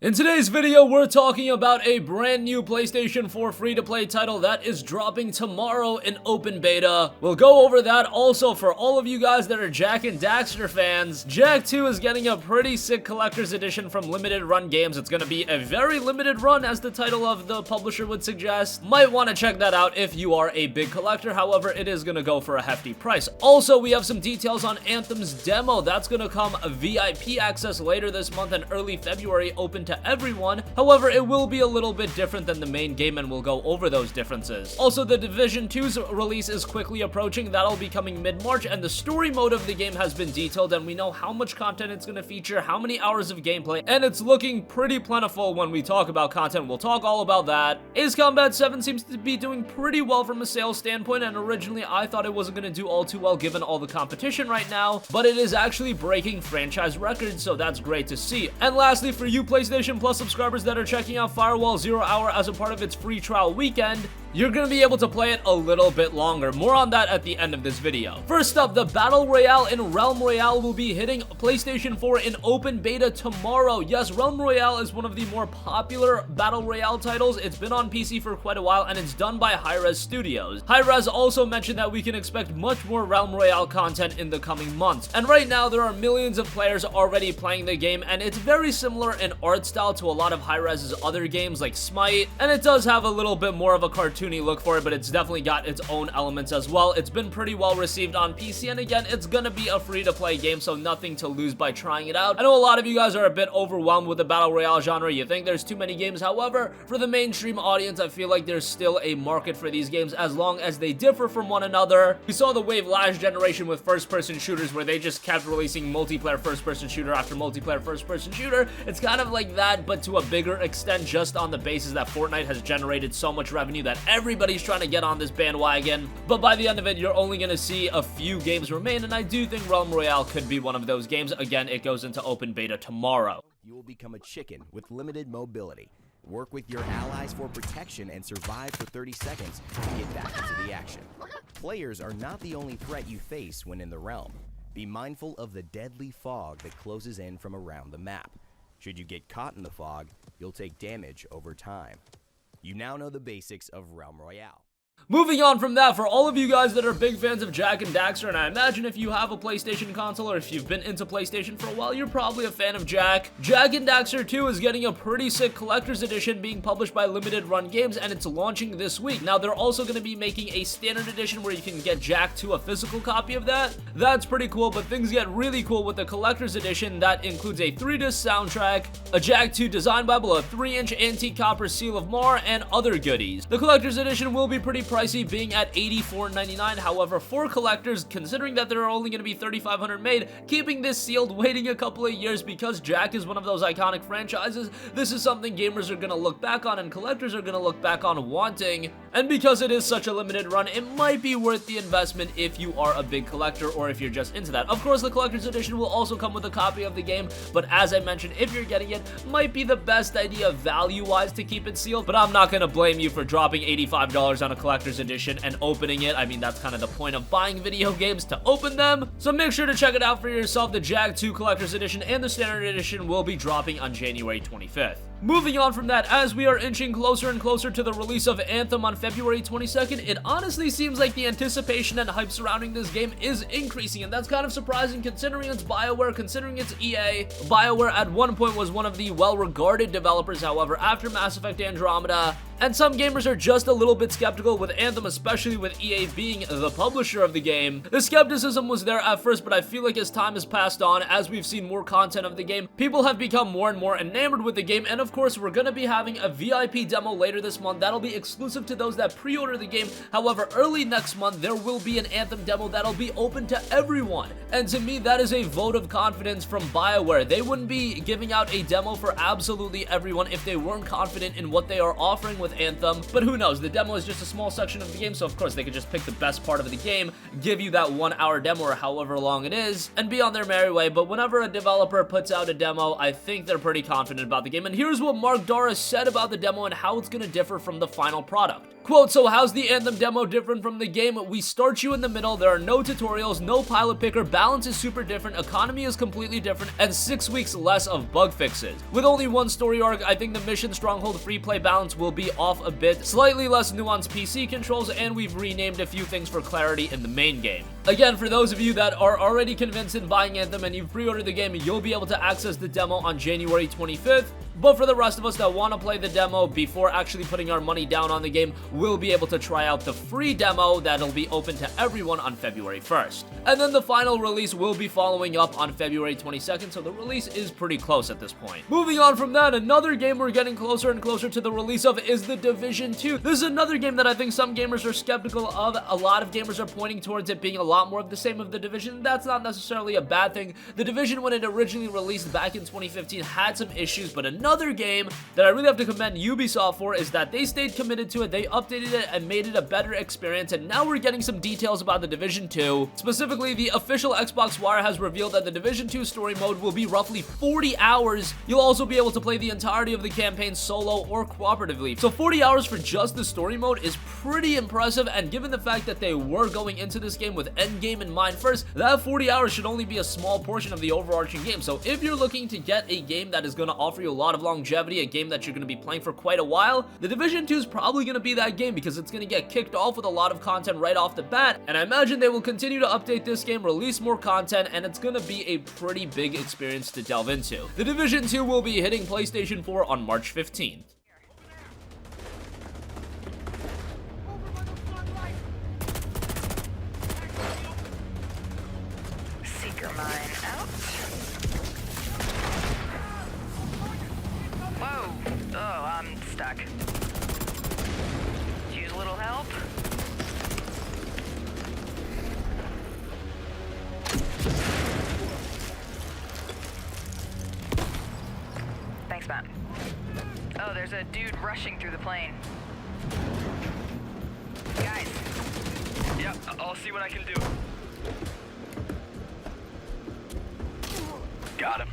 In today's video, we're talking about a brand new PlayStation 4 free-to-play title that is dropping tomorrow in open beta. We'll go over that. Also, for all of you guys that are Jak and Daxter fans, Jak 2 is getting a pretty sick collector's edition from Limited Run Games. It's going to be a very limited run, as the title of the publisher would suggest. Might want to check that out if you are a big collector. However, it is going to go for a hefty price. Also, we have some details on Anthem's demo. That's going to come VIP access later this month and early February, open to everyone. However, it will be a little bit different than the main game, and we'll go over those differences. Also, the Division 2's release is quickly approaching. That'll be coming mid-March, and the story mode of the game has been detailed, and we know how much content it's going to feature, how many hours of gameplay, and it's looking pretty plentiful when we talk about content. We'll talk all about that. Ace Combat 7 seems to be doing pretty well from a sales standpoint, and originally I thought it wasn't going to do all too well given all the competition right now, but it is actually breaking franchise records, so that's great to see. And lastly, for you PlayStation Plus subscribers that are checking out Firewall 0 Hour as a part of its free trial weekend, you're going to be able to play it a little bit longer. More on that at the end of this video. First up, the Battle Royale in Realm Royale will be hitting PlayStation 4 in open beta tomorrow. Yes, Realm Royale is one of the more popular Battle Royale titles. It's been on PC for quite a while, and it's done by Hi-Rez Studios. Hi-Rez also mentioned that we can expect much more Realm Royale content in the coming months. And right now, there are millions of players already playing the game, and it's very similar in art style to a lot of Hi-Rez's other games like Smite, and it does have a little bit more of a cartoony look for it, but it's definitely got its own elements as well. It's been pretty well received on PC, and again, it's gonna be a free-to-play game, so nothing to lose by trying it out. I know a lot of you guys are a bit overwhelmed with the Battle Royale genre. You think there's too many games. However, for the mainstream audience, I feel like there's still a market for these games as long as they differ from one another. We saw the wave last generation with first-person shooters where they just kept releasing multiplayer first-person shooter after multiplayer first-person shooter. It's kind of like that, but to a bigger extent, just on the basis that Fortnite has generated so much revenue that everybody's trying to get on this bandwagon. But by the end of it, you're only going to see a few games remain, and I do think Realm Royale could be one of those games. Again, it goes into open beta tomorrow. You will become a chicken with limited mobility. Work with your allies for protection and survive for 30 seconds to get back into the action. Players are not the only threat you face when in the realm. Be mindful of the deadly fog that closes in from around the map. Should you get caught in the fog, you'll take damage over time. You now know the basics of Realm Royale. Moving on from that, for all of you guys that are big fans of Jak and Daxter, and I imagine if you have a PlayStation console or if you've been into PlayStation for a while, you're probably a fan of Jak. Jak and Daxter 2 is getting a pretty sick collector's edition being published by Limited Run Games, and it's launching this week. Now, they're also going to be making a standard edition where you can get Jak 2, a physical copy of that. That's pretty cool, but things get really cool with the collector's edition that includes a 3-disc soundtrack, a Jak 2 design Bible, a 3-inch antique copper seal of Mar, and other goodies. The collector's edition will be pretty pricey, being at $84.99. However, for collectors, considering that there are only going to be 3,500 made, keeping this sealed, waiting a couple of years because Jak is one of those iconic franchises, this is something gamers are going to look back on and collectors are going to look back on wanting. And because it is such a limited run, it might be worth the investment if you are a big collector or if you're just into that. Of course, the collector's edition will also come with a copy of the game, but as I mentioned, if you're getting it, might be the best idea value-wise to keep it sealed, but I'm not going to blame you for dropping $85 on a collector's edition and opening it. I mean, that's kind of the point of buying video games, to open them. So make sure to check it out for yourself. The Jak 2 Collector's Edition and the Standard Edition will be dropping on January 25th. Moving on from that, as we are inching closer and closer to the release of Anthem on February 22nd, it honestly seems like the anticipation and hype surrounding this game is increasing, and that's kind of surprising considering it's BioWare, considering it's EA. BioWare at one point was one of the well-regarded developers, however, after Mass Effect Andromeda, and some gamers are just a little bit skeptical with Anthem, especially with EA being the publisher of the game. The skepticism was there at first, but I feel like as time has passed on, as we've seen more content of the game, people have become more and more enamored with the game, and of course, we're going to be having a VIP demo later this month. That'll be exclusive to those that pre-order the game. However, early next month, there will be an Anthem demo that'll be open to everyone. And to me, that is a vote of confidence from BioWare. They wouldn't be giving out a demo for absolutely everyone if they weren't confident in what they are offering with Anthem. But who knows? The demo is just a small section of the game, so of course, they could just pick the best part of the game, give you that 1-hour demo or however long it is, and be on their merry way. But whenever a developer puts out a demo, I think they're pretty confident about the game. And here's what Mark Doris said about the demo and how it's going to differ from the final product. Quote, so how's the Anthem demo different from the game? We start you in the middle, there are no tutorials, no pilot picker, balance is super different, economy is completely different, and 6 weeks less of bug fixes. With only one story arc, I think the mission stronghold free play balance will be off a bit, slightly less nuanced PC controls, and we've renamed a few things for clarity in the main game. Again, for those of you that are already convinced in buying Anthem and you've pre-ordered the game, you'll be able to access the demo on January 25th. But for the rest of us that want to play the demo before actually putting our money down on the game, we'll be able to try out the free demo that'll be open to everyone on February 1st. And then the final release will be following up on February 22nd, so the release is pretty close at this point. Moving on from that, another game we're getting closer and closer to the release of is The Division 2. This is another game that I think some gamers are skeptical of. A lot of gamers are pointing towards it being a lot more of the same of The Division. That's not necessarily a bad thing. The Division, when it originally released back in 2015, had some issues, but another game that I really have to commend Ubisoft for is that they stayed committed to it, they updated it and made it a better experience, and now we're getting some details about The Division 2. Specifically, the official Xbox Wire has revealed that The Division 2 story mode will be roughly 40 hours. You'll also be able to play the entirety of the campaign solo or cooperatively. So 40 hours for just the story mode is pretty impressive, and given the fact that they were going into this game with endgame in mind first, that 40 hours should only be a small portion of the overarching game. So if you're looking to get a game that is going to offer you a lot of longevity, a game that you're going to be playing for quite a while, The Division 2 is probably going to be that game because it's going to get kicked off with a lot of content right off the bat, and I imagine they will continue to update this game, release more content, and it's going to be a pretty big experience to delve into. The Division 2 will be hitting PlayStation 4 on March 15th. Seeker mine out. Whoa! Oh, I'm stuck. Use a little help? Thanks, Matt. Oh, there's a dude rushing through the plane. Guys. Yeah, I'll see what I can do. Got him.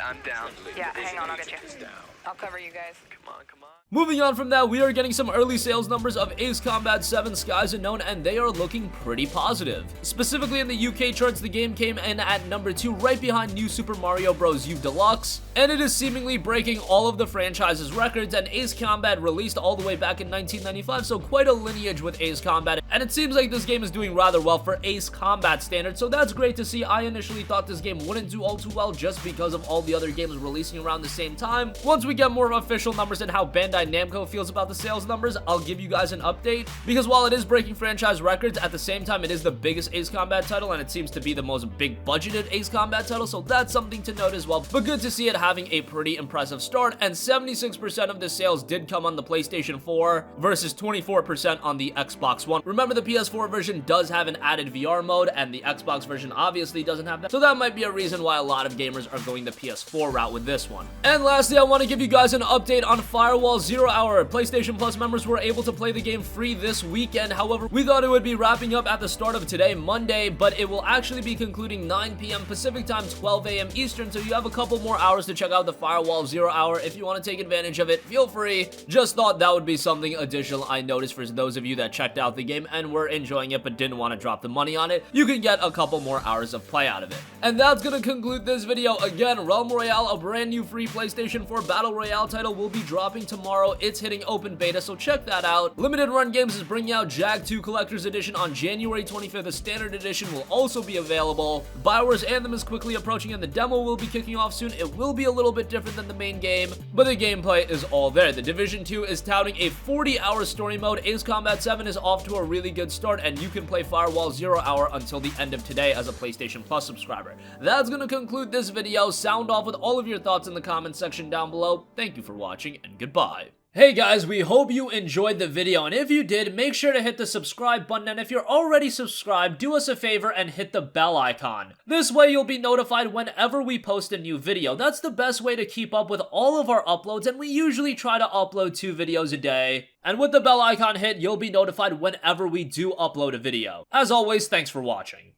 I'm down. Yeah, hang on, I'll get you. I'll cover you guys. Come on, come on. Moving on from that, we are getting some early sales numbers of Ace Combat 7 Skies Unknown, and they are looking pretty positive. Specifically in the UK charts, the game came in at number 2, right behind New Super Mario Bros. U Deluxe, and it is seemingly breaking all of the franchise's records, and Ace Combat released all the way back in 1995, so quite a lineage with Ace Combat, and it seems like this game is doing rather well for Ace Combat standards, so that's great to see. I initially thought this game wouldn't do all too well just because of all the other games releasing around the same time. Once we get more official numbers and how Bandai Namco feels about the sales numbers, I'll give you guys an update, because while it is breaking franchise records, at the same time it is the biggest Ace Combat title, and it seems to be the most big budgeted Ace Combat title, so that's something to note as well. But good to see it having a pretty impressive start, and 76% of the sales did come on the PlayStation 4 versus 24% on the Xbox One. Remember, the PS4 version does have an added VR mode, and the Xbox version obviously doesn't have that, so that might be a reason why a lot of gamers are going the PS4 route with this one. And lastly, I want to give you guys an update on Firewall 0 Hour. PlayStation Plus members were able to play the game free this weekend. However, we thought it would be wrapping up at the start of today, Monday, but it will actually be concluding 9 p.m. Pacific time, 12 a.m. Eastern, so you have a couple more hours to check out the Firewall 0 Hour. If you want to take advantage of it, feel free. Just thought that would be something additional I noticed for those of you that checked out the game and were enjoying it but didn't want to drop the money on it. You can get a couple more hours of play out of it. And that's gonna conclude this video. Again, Realm Royale, a brand new free PlayStation 4 Battle Royale title, will be dropping tomorrow. It's hitting open beta, so check that out. Limited Run Games is bringing out Jag 2 Collector's Edition on January 25th. A standard edition will also be available. BioWare's Anthem is quickly approaching, and the demo will be kicking off soon. It will be a little bit different than the main game, but the gameplay is all there. The Division 2 is touting a 40-hour story mode. Ace Combat 7 is off to a really good start, and you can play Firewall 0 Hour until the end of today as a PlayStation Plus subscriber. That's gonna conclude this video. Sound off with all of your thoughts in the comment section down below. Thank you for watching, and goodbye. Hey guys, we hope you enjoyed the video, and if you did, make sure to hit the subscribe button, and if you're already subscribed, do us a favor and hit the bell icon. This way you'll be notified whenever we post a new video. That's the best way to keep up with all of our uploads, and we usually try to upload 2 videos a day. And with the bell icon hit, you'll be notified whenever we do upload a video. As always, thanks for watching.